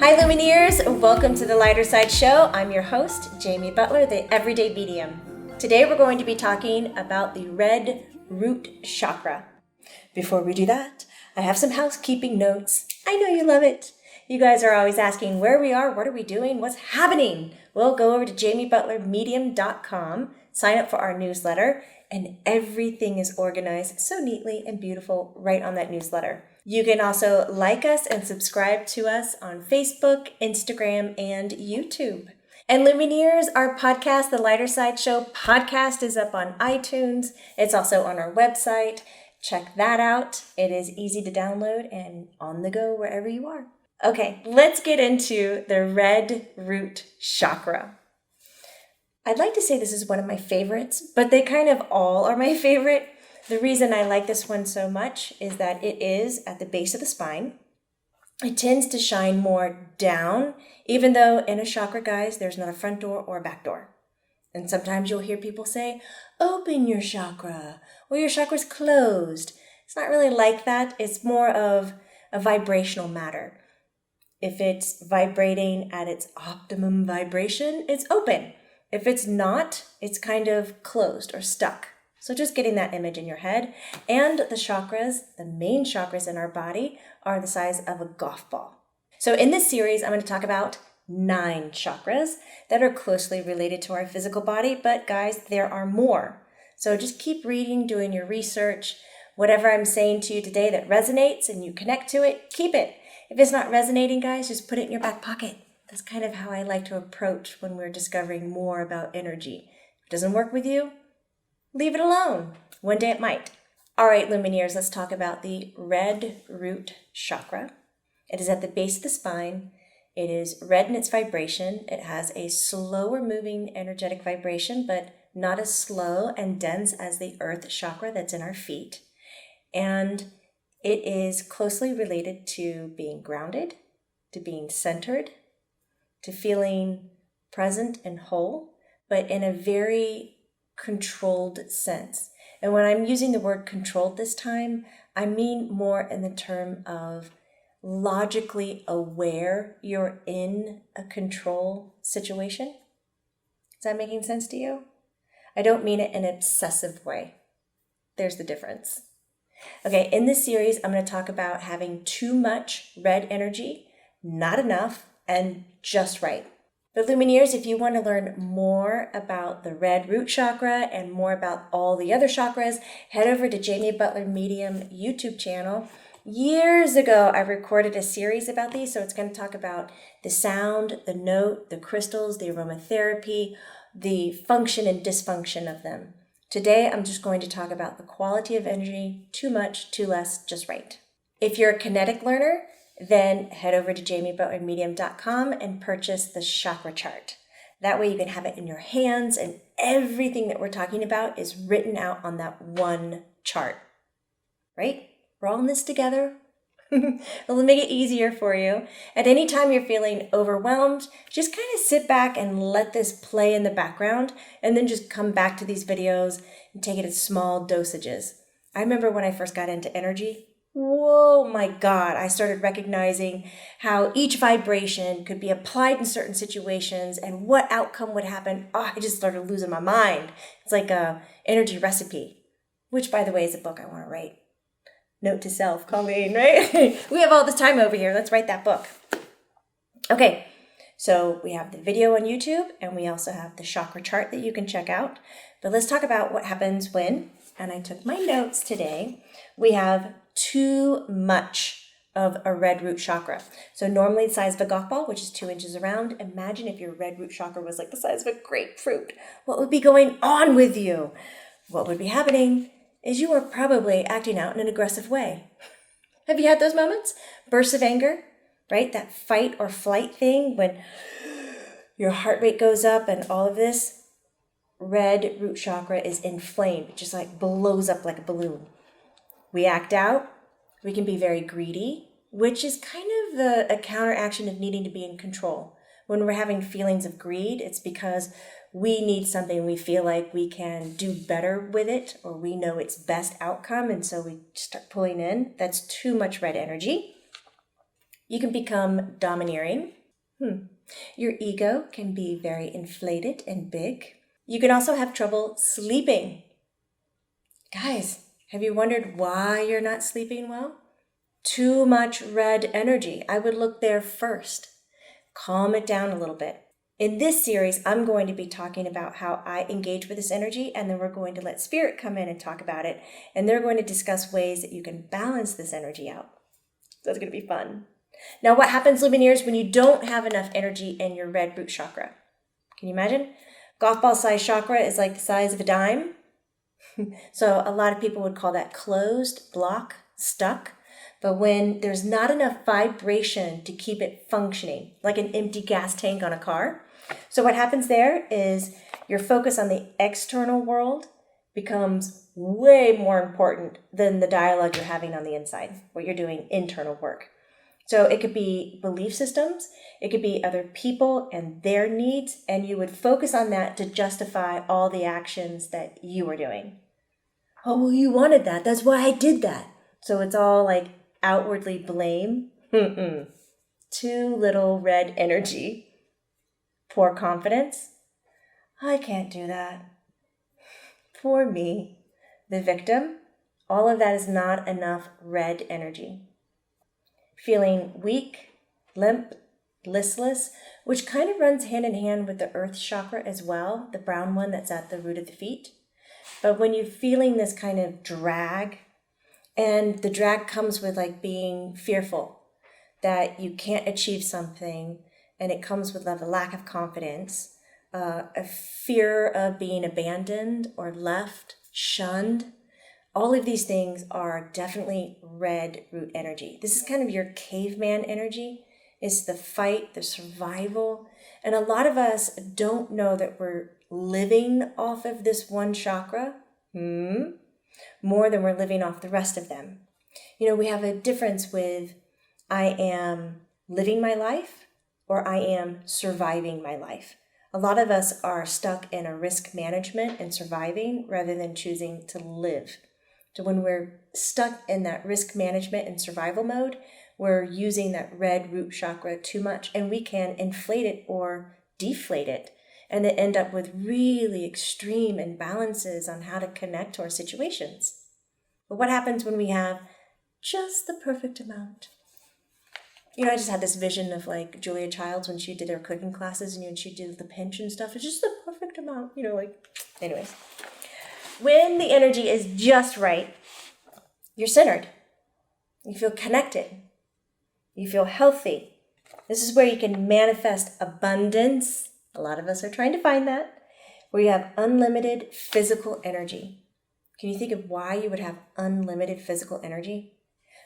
Hi Lumineers, welcome to the Lighter Side Show. I'm your host, Jamie Butler, the Everyday Medium. Today we're going to be talking about the red root chakra. Before we do that, I have some housekeeping notes. I know you love it. You guys are always asking where we are, what are we doing, what's happening? Well, go over to jamiebutlermedium.com, sign up for our newsletter, and everything is organized so neatly and beautiful right on that newsletter. You can also like us and subscribe to us on Facebook, Instagram, and YouTube. And Lumineers, our podcast, The Lighter Side Show podcast, is up on iTunes. It's also on our website. Check that out. It is easy to download and on the go wherever you are. Okay, let's get into the red root chakra. I'd like to say this is one of my favorites, but they kind of all are my favorite. The reason I like this one so much is that it is at the base of the spine. It tends to shine more down, even though in a chakra, guys, there's not a front door or a back door. And sometimes you'll hear people say, open your chakra, or your chakra's closed. It's not really like that. It's more of a vibrational matter. If it's vibrating at its optimum vibration, it's open. If it's not, it's kind of closed or stuck. So just getting that image in your head. And the chakras, the main chakras in our body, are the size of a golf ball. So in this series, I'm going to talk about 9 chakras that are closely related to our physical body. But guys, there are more. So just keep reading, doing your research. Whatever I'm saying to you today that resonates and you connect to it, keep it. If it's not resonating, guys, just put it in your back pocket. That's kind of how I like to approach when we're discovering more about energy. If it doesn't work with you, leave it alone. One day it might. All right, Lumineers, let's talk about the red root chakra. It is at the base of the spine. It is red in its vibration. It has a slower moving energetic vibration, but not as slow and dense as the earth chakra that's in our feet. And it is closely related to being grounded, to being centered, to feeling present and whole, but in a very controlled sense. And when I'm using the word controlled this time, I mean more in the term of logically aware you're in a control situation. Is that making sense to you? I don't mean it in an obsessive way. There's the difference. Okay, in this series, I'm going to talk about having too much red energy, not enough, and just right. But Lumineers, if you want to learn more about the red root chakra and more about all the other chakras, head over to Jamie Butler Medium YouTube channel. Years ago, I recorded a series about these, so it's going to talk about the sound, the note, the crystals, the aromatherapy, the function and dysfunction of them. Today, I'm just going to talk about the quality of energy, too much, too less, just right. If you're a kinetic learner, then head over to jamiebutlermedium.com and purchase the chakra chart. That way you can have it in your hands and everything that we're talking about is written out on that one chart. Right? We're all in this together. It'll make it easier for you. At any time you're feeling overwhelmed, just kind of sit back and let this play in the background and then just come back to these videos and take it in small dosages. I remember when I first got into energy, whoa, my God, I started recognizing how each vibration could be applied in certain situations and what outcome would happen. Oh, I just started losing my mind. It's like a energy recipe, which by the way is a book I want to write. Note to self, Colleen, right? We have all this time over here. Let's write that book. Okay, so we have the video on YouTube and we also have the chakra chart that you can check out. But let's talk about what happens when, and I took my notes today, we have too much of a red root chakra. So normally the size of a golf ball, which is 2 inches around. Imagine if your red root chakra was like the size of a grapefruit. What would be going on with you? What would be happening is you are probably acting out in an aggressive way. Have you had those moments? Bursts of anger, right? That fight or flight thing when your heart rate goes up and all of this. Red root chakra is inflamed. It just like blows up like a balloon. We act out. We can be very greedy, which is kind of a counteraction of needing to be in control. When we're having feelings of greed, it's because we need something, we feel like we can do better with it, or we know its best outcome, and so we start pulling in. That's too much red energy. You can become domineering. Your ego can be very inflated and big. You can also have trouble sleeping. Guys, have you wondered why you're not sleeping well? Too much red energy. I would look there first. Calm it down a little bit. In this series, I'm going to be talking about how I engage with this energy, and then we're going to let Spirit come in and talk about it, and they're going to discuss ways that you can balance this energy out. That's going to be fun. Now, what happens, Lumineers, when you don't have enough energy in your red root chakra? Can you imagine? Golf ball size chakra is like the size of a dime. So a lot of people would call that closed, block, stuck. But when there's not enough vibration to keep it functioning, like an empty gas tank on a car. So what happens there is your focus on the external world becomes way more important than the dialogue you're having on the inside, what you're doing internal work. So it could be belief systems, it could be other people and their needs, and you would focus on that to justify all the actions that you were doing. Oh, well, you wanted that. That's why I did that. So it's all like outwardly blame. Too little red energy. Poor confidence. I can't do that. Poor me. The victim. All of that is not enough red energy. Feeling weak, limp, listless, which kind of runs hand in hand with the earth chakra as well, the brown one that's at the root of the feet. But when you're feeling this kind of drag, and the drag comes with like being fearful that you can't achieve something, and it comes with a lack of confidence, a fear of being abandoned or left, shunned. All of these things are definitely red root energy. This is kind of your caveman energy. It's the fight, the survival. And a lot of us don't know that we're living off of this one chakra more than we're living off the rest of them. You know, we have a difference with I am living my life or I am surviving my life. A lot of us are stuck in a risk management and surviving rather than choosing to live. So when we're stuck in that risk management and survival mode, we're using that red root chakra too much, and we can inflate it or deflate it, and then end up with really extreme imbalances on how to connect to our situations. But what happens when we have just the perfect amount? You know, I just had this vision of like Julia Childs when she did her cooking classes, and she did the pinch and stuff. It's just the perfect amount, anyways. When the energy is just right, you're centered. You feel connected. You feel healthy. This is where you can manifest abundance. A lot of us are trying to find that. Where you have unlimited physical energy. Can you think of why you would have unlimited physical energy?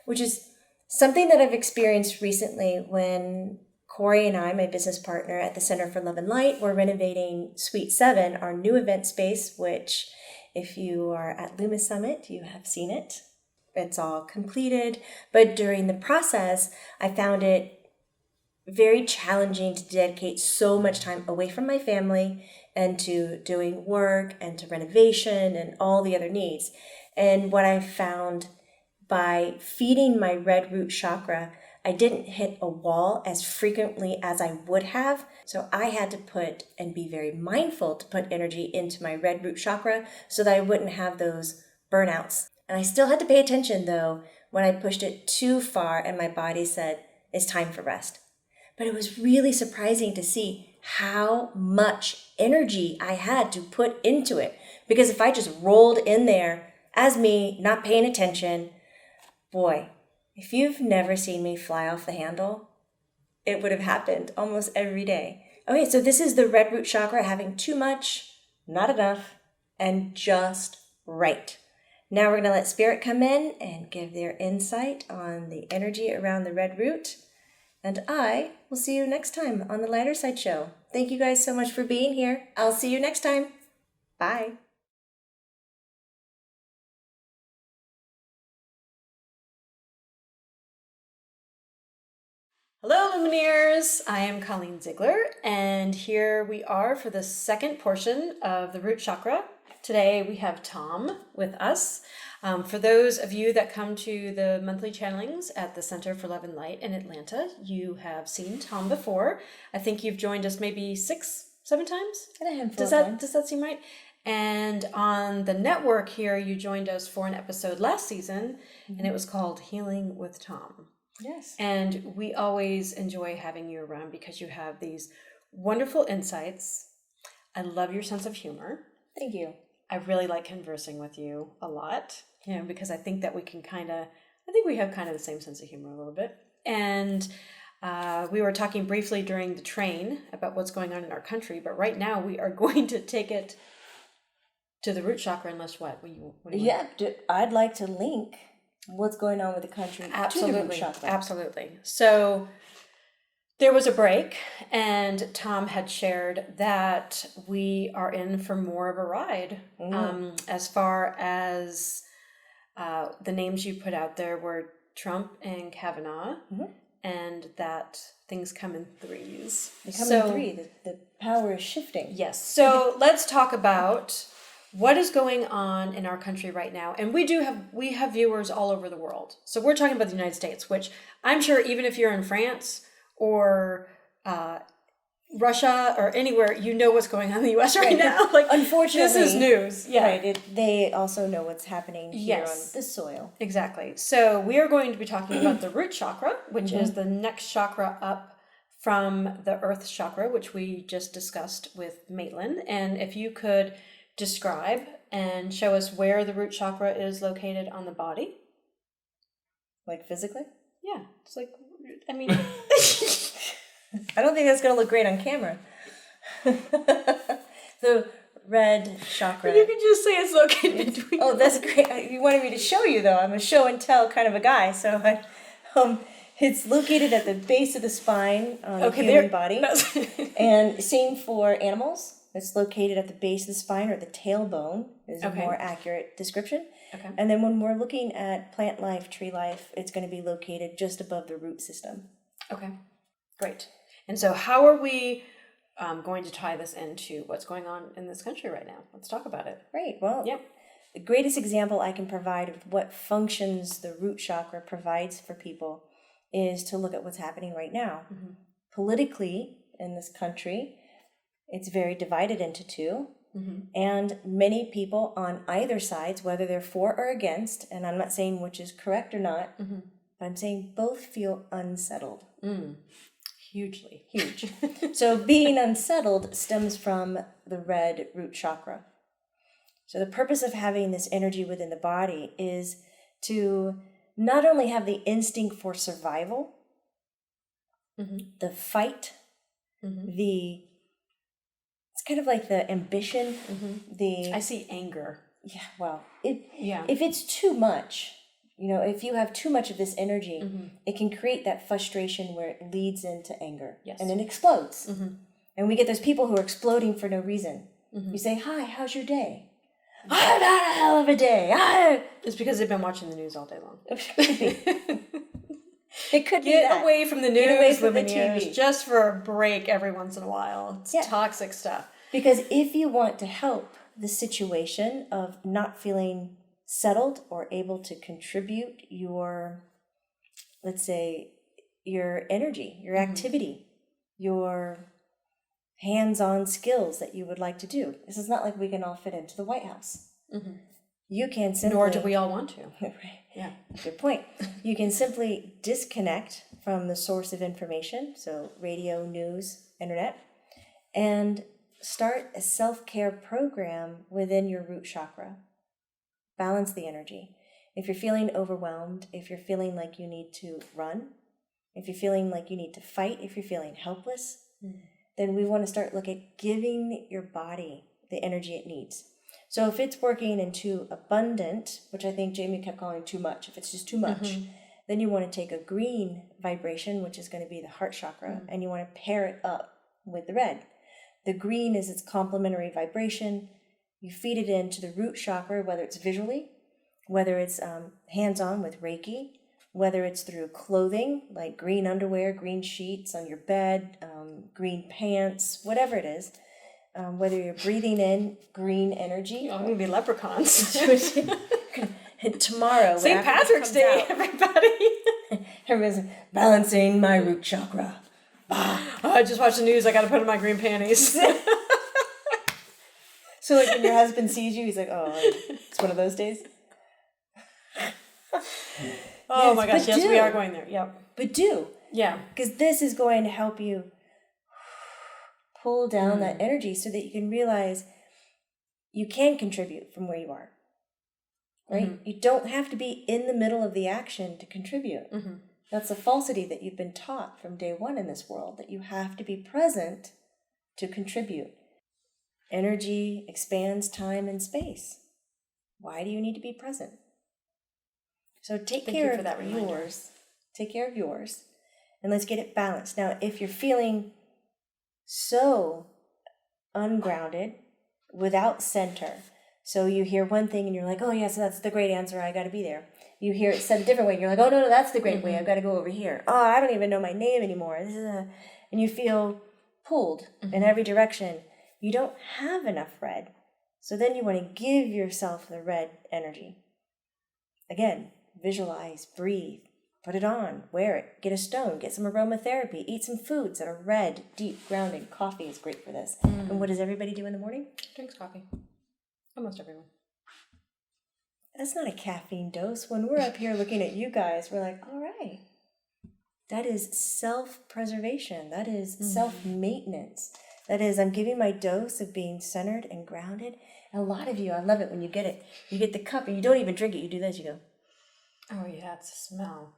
Which is something that I've experienced recently when Corey and I, my business partner at the Center for Love and Light, were renovating Suite 7, our new event space, which if you are at Luma Summit, you have seen it. It's all completed. But during the process, I found it very challenging to dedicate so much time away from my family and to doing work and to renovation and all the other needs. And what I found by feeding my red root chakra, I didn't hit a wall as frequently as I would have. So I had to put and be very mindful to put energy into my red root chakra so that I wouldn't have those burnouts. And I still had to pay attention though when I pushed it too far and my body said, it's time for rest. But it was really surprising to see how much energy I had to put into it. Because if I just rolled in there as me, not paying attention, boy, if you've never seen me fly off the handle, it would have happened almost every day. Okay, so this is the red root chakra having too much, not enough, and just right. Now we're going to let Spirit come in and give their insight on the energy around the red root. And I will see you next time on the Lighter Side Show. Thank you guys so much for being here. I'll see you next time. Bye. Hello, Lumineers! I am Colleen Ziegler, and here we are for the second portion of the root chakra. Today we have Tom with us. For those of you that come to the monthly channelings at the Center for Love and Light in Atlanta, you have seen Tom before. I think you've joined us maybe 6-7 times. And a handful Does of times. does that seem right? And on the network here, you joined us for an episode last season, and it was called Healing with Tom. Yes. And we always enjoy having you around because you have these wonderful insights. I love your sense of humor. Thank you. I really like conversing with you a lot, because I think that we have kind of the same sense of humor a little bit. And we were talking briefly during the train about what's going on in our country, but right now we are going to take it to the root chakra, unless what? I'd like to link what's going on with the country to the root chakra. Absolutely. So there was a break, and Tom had shared that we are in for more of a ride. As far as the names you put out there were Trump and Kavanaugh, and that things come in threes. They come in three. The power is shifting. Yes. So let's talk about what is going on in our country right now. And we have viewers all over the world. So we're talking about the United States, which I'm sure even if you're in France or Russia or anywhere, you know what's going on in the U.S. right now. Like, unfortunately, this is news. Yeah. Right. They also know what's happening here on this soil. Exactly. So we are going to be talking about the root chakra, which is the next chakra up from the earth chakra, which we just discussed with Maitland. And if you could describe and show us where the root chakra is located on the body. Like physically? Yeah. It's like, I mean... I don't think that's going to look great on camera. The red chakra. You can just say it's located between... Oh, that's great. You wanted me to show you, though. I'm a show and tell kind of a guy. So it's located at the base of the spine on the human body. And same for animals. It's located at the base of the spine, or the tailbone is a more accurate description. Okay. And then when we're looking at plant life, tree life, it's going to be located just above the root system. Okay, great. And so how are we going to tie this into what's going on in this country right now? Let's talk about it. Right. Well, the greatest example I can provide of what functions the root chakra provides for people is to look at what's happening right now. Politically, in this country, it's very divided into two, and many people on either sides, whether they're for or against, and I'm not saying which is correct or not, but I'm saying both feel unsettled. Hugely. Huge. So being unsettled stems from the red root chakra. So the purpose of having this energy within the body is to not only have the instinct for survival, the fight, it's kind of like the ambition, I see anger. Yeah, well, if it's too much, if you have too much of this energy, it can create that frustration where it leads into anger. Yes. And it explodes. And we get those people who are exploding for no reason. You say, "Hi, how's your day?" "I've had a hell of a day." It's because they've been watching the news all day long. It could Get away from the news, Get away from the TV. Just for a break every once in a while. It's toxic stuff. Because if you want to help the situation of not feeling settled or able to contribute your, let's say, your energy, your activity, your hands-on skills that you would like to do. This is not like we can all fit into the White House. You can simply... Nor do we all want to. Right. Yeah. Good point. You can simply disconnect from the source of information, so radio, news, internet, and start a self-care program within your root chakra. Balance the energy. If you're feeling overwhelmed, if you're feeling like you need to run, if you're feeling like you need to fight, if you're feeling helpless, then we want to start looking at giving your body the energy it needs. So if it's working into abundant, which I think Jamie kept calling too much, if it's just too much, then you want to take a green vibration, which is going to be the heart chakra, and you want to pair it up with the red. The green is its complementary vibration. You feed it into the root chakra, whether it's visually, whether it's hands-on with Reiki, whether it's through clothing, like green underwear, green sheets on your bed, green pants, whatever it is. whether you're breathing in green energy. I'm going to be leprechauns. And tomorrow, St. Patrick's Day, everybody. Everyone's balancing my root chakra. Oh, I just watched the news. I got to put on my green panties. So like when your husband sees you, he's like, oh, it's one of those days. Oh my gosh, yes, we are going there. Yep. But do. Yeah. Because this is going to help you pull down that energy so that you can realize you can contribute from where you are. Right? Mm-hmm. You don't have to be in the middle of the action to contribute. Mm-hmm. That's a falsity that you've been taught from day one in this world, that you have to be present to contribute. Energy expands time and space. Why do you need to be present? So take care of yours. Take care of yours. And let's get it balanced. Now, if you're feeling so ungrounded, without center, so you hear one thing and you're like, oh, yes, that's the great answer. I got to be there. You hear it said a different way. And you're like, oh, no, that's the great way. I've got to go over here. Oh, I don't even know my name anymore. And you feel pulled in every direction. You don't have enough red. So then you want to give yourself the red energy. Again, visualize, breathe, put it on, wear it, get a stone, get some aromatherapy, eat some foods that are red, deep, grounding. Coffee is great for this. And what does everybody do in the morning? Drinks coffee. Almost everyone. That's not a caffeine dose. When we're up here looking at you guys, we're like, all right. That is self-preservation. That is self-maintenance. That is, I'm giving my dose of being centered and grounded. And a lot of you, I love it when you get it. You get the cup and you don't even drink it. You do this, you go. Oh, yeah, it's a smell.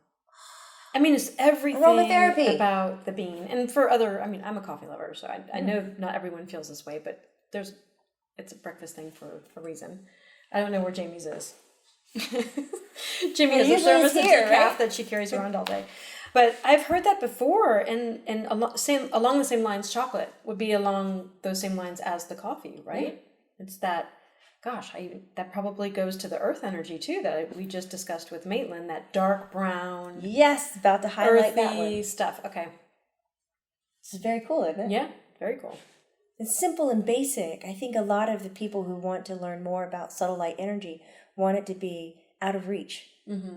I mean, it's everything aromatherapy about the bean. And for other, I mean, I'm a coffee lover, so I know not everyone feels this way, but it's a breakfast thing for a reason. I don't know where Jamie's is. Jamie has a service decaf that she carries around all day. But I've heard that before, and along the same lines, chocolate would be along those same lines as the coffee, right? Yeah. It's that, gosh, that probably goes to the earth energy too that we just discussed with Maitland, that dark brown. Yes, about to highlight that one. Stuff. Okay. This is very cool, isn't it? Yeah, very cool. It's simple and basic. I think a lot of the people who want to learn more about subtle light energy want it to be out of reach.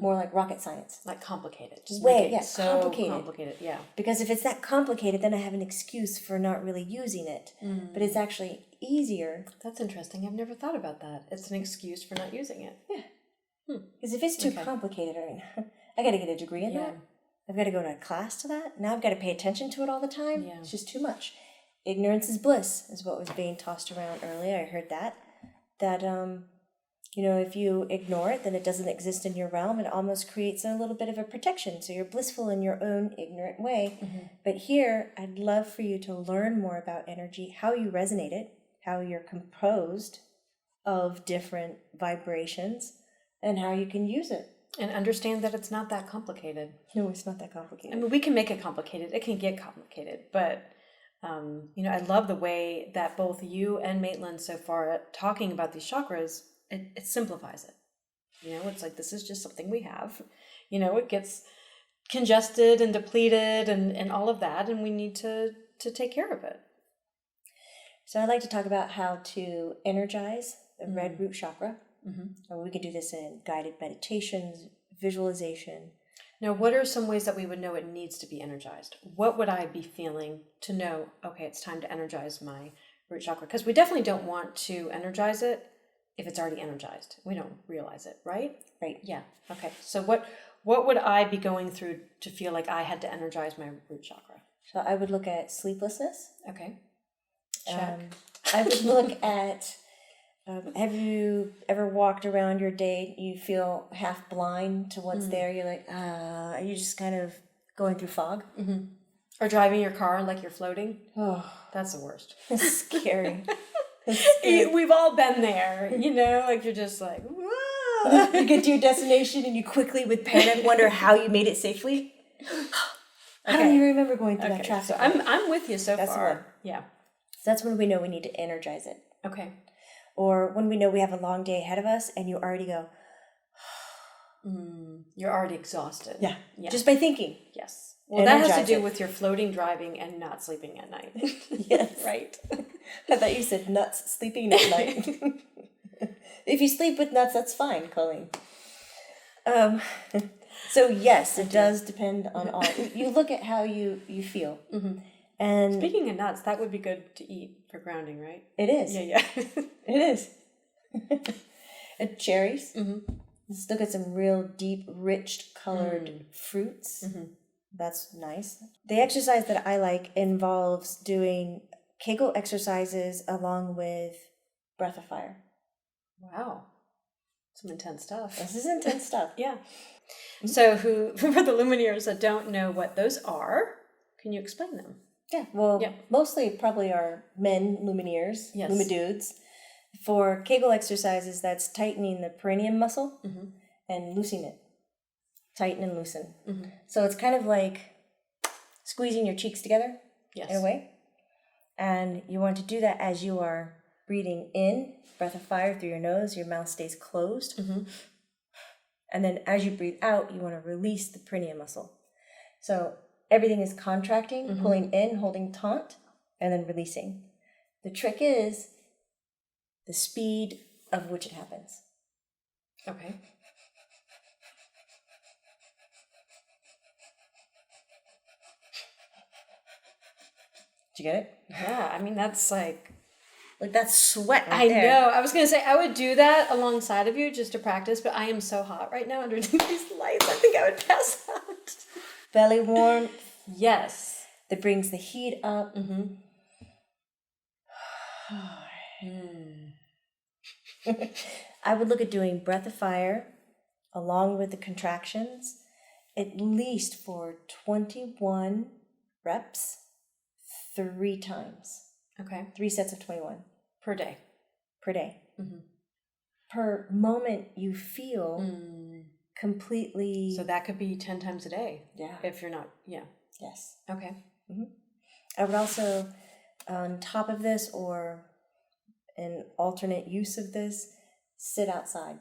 More like rocket science. Like complicated. Just complicated, yeah. Because if it's that complicated, then I have an excuse for not really using it. But it's actually easier. That's interesting. I've never thought about that. It's an excuse for not using it. Yeah. Because if it's too complicated, I got to get a degree in that. I've got to go to a class to that. Now I've got to pay attention to it all the time. Yeah. It's just too much. Ignorance is bliss is what was being tossed around earlier. I heard that. If you ignore it, then it doesn't exist in your realm. It almost creates a little bit of a protection. So you're blissful in your own ignorant way. But here, I'd love for you to learn more about energy, how you resonate it, how you're composed of different vibrations, and how you can use it. And understand that it's not that complicated. No, it's not that complicated. I mean, we can make it complicated. It can get complicated. But, I love the way that both you and Maitland so far talking about these chakras, it simplifies it. It's like, this is just something we have. It gets congested and depleted and all of that, and we need to take care of it. So I'd like to talk about how to energize the red root chakra. And we can do this in guided meditations, visualization. Now, what are some ways that we would know it needs to be energized? What would I be feeling to know, okay, it's time to energize my root chakra? Because we definitely don't want to energize it if it's already energized. We don't realize it, right? Right. Yeah. Okay. So what would I be going through to feel like I had to energize my root chakra? So I would look at sleeplessness. Okay. Check. I would look at, have you ever walked around your day, you feel half blind to what's there? You're like, are you just kind of going through fog? Or driving your car like you're floating? Oh, that's the worst. It's scary. We've all been there, like you're just like, whoa. You get to your destination and you quickly, with panic, wonder how you made it safely. I don't even remember going through that traffic. So I'm with you so that's far. One. Yeah. So that's when we know we need to energize it. Okay. Or when we know we have a long day ahead of us and you already go, you're already exhausted. Yeah. Just by thinking. Yes. Well, that has to do with your floating, driving, and not sleeping at night. Yes. Right. I thought you said nuts sleeping at night. If you sleep with nuts, that's fine, Colleen. So yes, it does depend on all. You look at how you feel. Mm-hmm. And speaking of nuts, that would be good to eat for grounding, right? It is. Yeah. It is. And cherries. Mm-hmm. Let's look at some real deep, rich colored fruits. Mm-hmm. That's nice. The exercise that I like involves doing Kegel exercises along with breath of fire. Wow. Some intense stuff. This is intense stuff. Yeah. So for the Lumineers that don't know what those are, can you explain them? Yeah. Well, mostly probably are men Lumineers, yes. Lumidudes. For Kegel exercises, that's tightening the perineum muscle and loosening it. Tighten and loosen. Mm-hmm. So it's kind of like squeezing your cheeks together in a way. And you want to do that as you are breathing in, breath of fire through your nose, your mouth stays closed. Mm-hmm. And then as you breathe out, you want to release the perineum muscle. So everything is contracting, pulling in, holding taut, and then releasing. The trick is the speed of which it happens. Okay. Did you get it? Yeah, I mean, that's like that's sweat right I there. know. I was going to say, I would do that alongside of you just to practice, but I am so hot right now underneath these lights. I think I would pass out. Belly warmth. Yes. That brings the heat up. Mm-hmm. I would look at doing breath of fire along with the contractions at least for 21 reps 3 times. Okay. 3 sets of 21. Per day. Mm-hmm. Per moment you feel completely... So that could be 10 times a day. Yeah. If you're not... Yeah. Yes. Okay. Mm-hmm. I would also, on top of this or an alternate use of this, sit outside.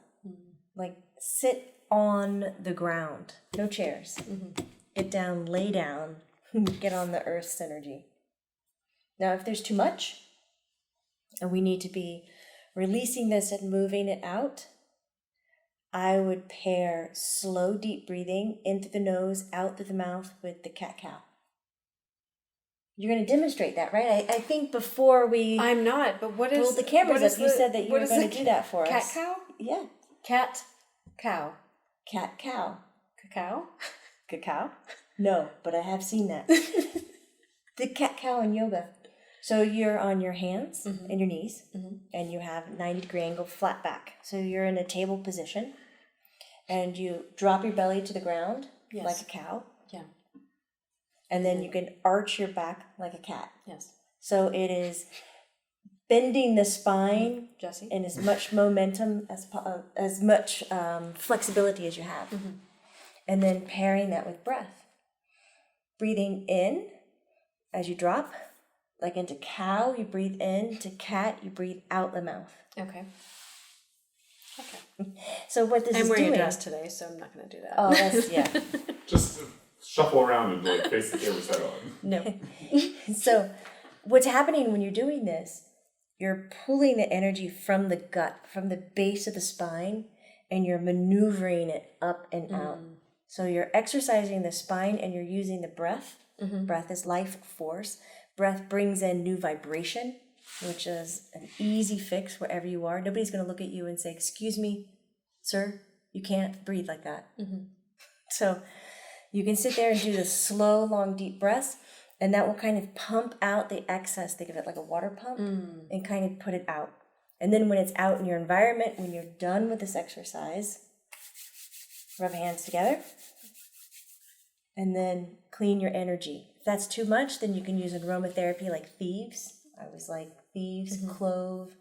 Like sit on the ground. No chairs. Get down, lay down, get on the earth's energy. Now, if there's too much, and we need to be releasing this and moving it out, I would pair slow, deep breathing in through the nose, out through the mouth with the cat-cow. You're going to demonstrate that, right? I think before we... I'm not, but what is... Pulled the cameras up, you said that you were going to do that for us. Cat-cow? Yeah. Cat-cow. Cat-cow. Cacao? Cacao? No, but I have seen that. The cat-cow in yoga. So you're on your hands and your knees, and you have 90-degree angle flat back. So you're in a table position, and you drop your belly to the ground like a cow. Yeah. And then you can arch your back like a cat. Yes. So it is bending the spine Jesse? in as much momentum, as much flexibility as you have. And then pairing that with breath. Breathing in as you drop. Like into cow, you breathe in. To cat, you breathe out the mouth. Okay. So what this is doing... I'm wearing a dress today, so I'm not going to do that. Oh, that's... Yeah. Just shuffle around and like face the camera set on. No. So what's happening when you're doing this, you're pulling the energy from the gut, from the base of the spine, and you're maneuvering it up and out. So you're exercising the spine and you're using the breath. Breath is life force. Breath brings in new vibration, which is an easy fix wherever you are. Nobody's going to look at you and say, "Excuse me, sir, you can't breathe like that." So you can sit there and do the slow, long, deep breaths, and that will kind of pump out the excess. Think of it like a water pump and kind of put it out. And then when it's out in your environment, when you're done with this exercise, rub hands together and then clean your energy. If that's too much, then you can use aromatherapy like thieves. I always like thieves, clove,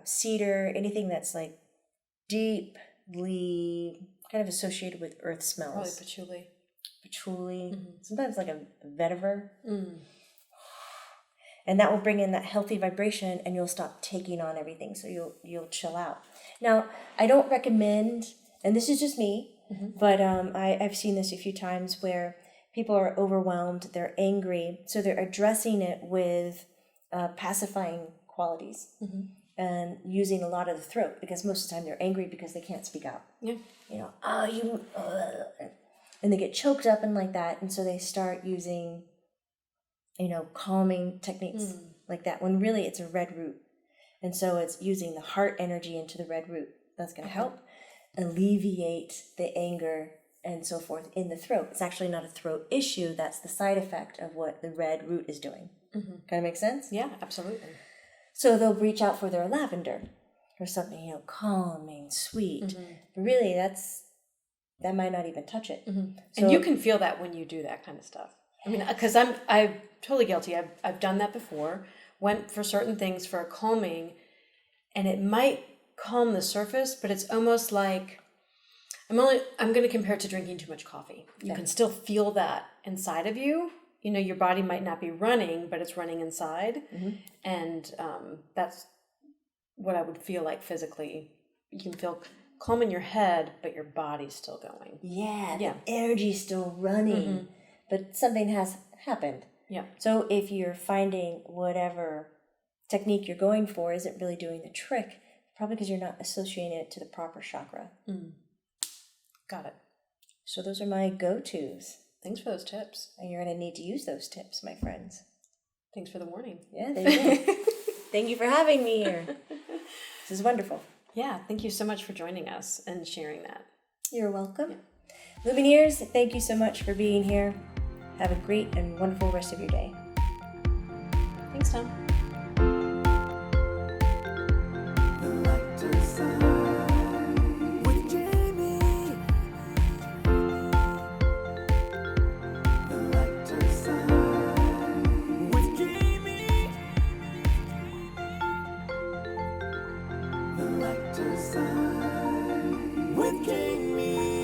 cedar, anything that's like deeply kind of associated with earth smells. Probably patchouli. Patchouli, sometimes like a vetiver. And that will bring in that healthy vibration and you'll stop taking on everything. So you'll chill out. Now, I don't recommend, and this is just me, but I've seen this a few times where people are overwhelmed, they're angry, so they're addressing it with pacifying qualities and using a lot of the throat, because most of the time they're angry because they can't speak out. Yeah. You know, and they get choked up and like that, and so they start using, you know, calming techniques like that, when really it's a red root. And so it's using the heart energy into the red root. That's going to help alleviate the anger and so forth in the throat. It's actually not a throat issue. That's the side effect of what the red root is doing. Kind of make sense? Yeah, absolutely. So they'll reach out for their lavender or something, you know, calming, sweet. But really, that might not even touch it. So, And you can feel that when you do that kind of stuff. I mean, because I'm totally guilty. I've done that before. Went for certain things for a calming, and it might calm the surface, but it's almost like I'm going to compare it to drinking too much coffee. You can still feel that inside of you. You know, your body might not be running, but it's running inside, and that's what I would feel like physically. You can feel calm in your head, but your body's still going. Yeah, the energy's still running, but something has happened. Yeah. So if you're finding whatever technique you're going for isn't really doing the trick, probably because you're not associating it to the proper chakra. Got it. So those are my go-tos. Thanks for those tips. And you're going to need to use those tips, my friends. Thanks for the warning. Yeah, there you go. Thank you for having me here. This is wonderful. Yeah, thank you so much for joining us and sharing that. You're welcome. Lumineers, thank you so much for being here. Have a great and wonderful rest of your day. Thanks, Tom. With Jamie.